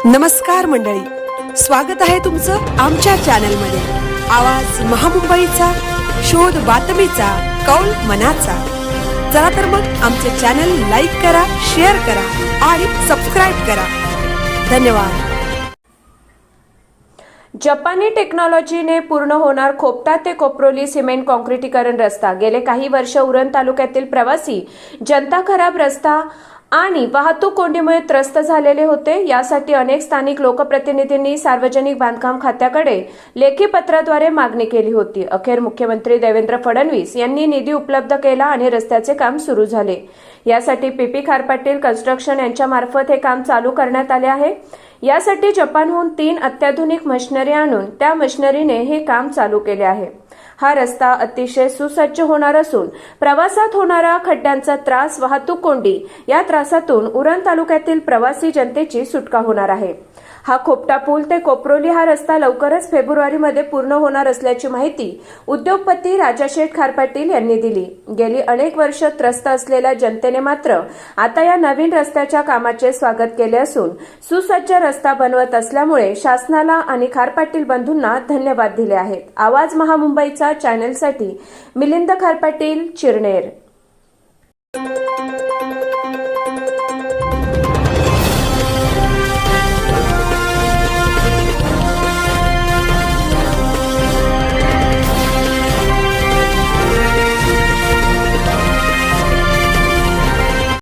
नमस्कार मंडळी, स्वागत आहे तुमचं आमच्या चॅनलमध्ये। आवाज महामुंबईचा, शोध बातमीचा, कौल मनाचा। चला तर मग आमचे चॅनल लाईक करा, शेअर करा आणि सबस्क्राइब करा। धन्यवाद। जपानी टेक्नॉलॉजीने पूर्ण होणार खोपटा ते कोपरोली सिमेंट काँक्रिटीकरण रस्ता। गेले काही वर्ष उरण तालुक्यातील प्रवासी जनता खराब रस्ता आणि वाहतूक कोंडीमुळे त्रस्त झालेले होते। यासाठी अनेक स्थानिक लोकप्रतिनिधींनी सार्वजनिक बांधकाम खात्याकडे लेखी पत्राद्वारे मागणी केली होती। अखेर मुख्यमंत्री देवेंद्र फडणवीस यांनी निधी उपलब्ध केला आणि रस्त्याचे काम सुरू झाले। यासाठी पीपी खारपाटील कन्स्ट्रक्शन यांच्या मार्फत हे काम चालू करण्यात आले आहे। यासाठी जपानहून 3 अत्याधुनिक मशिनरी आणून त्या मशिनरीने हे काम चालू केले आहे। हा रस्ता अतिशय सुसज्ज होणार असून प्रवासात होणारा खड्ड्यांचा त्रास, वाहतूक कोंडी या त्रासातून उरण तालुक्यातील प्रवासी जनतेची सुटका होणार आहे। हा खोपटा पूल ते कोपरोली हा रस्ता लवकरच फेब्रुवारीमध्ये पूर्ण होणार असल्याची माहिती उद्योगपती राजाशेठ खारपाटील यांनी दिली। गेली अनेक वर्ष त्रस्त असलेल्या जनतेने मात्र आता या नवीन रस्त्याच्या कामाचे स्वागत केले असून सुसज्ज रस्ता बनवत असल्यामुळे शासनाला आणि खारपाटील बंधूंना धन्यवाद दिले आहेत। आवाज महामुंबईचा चॅनलसाठी मिलिंद खारपाटील, चिरनेर।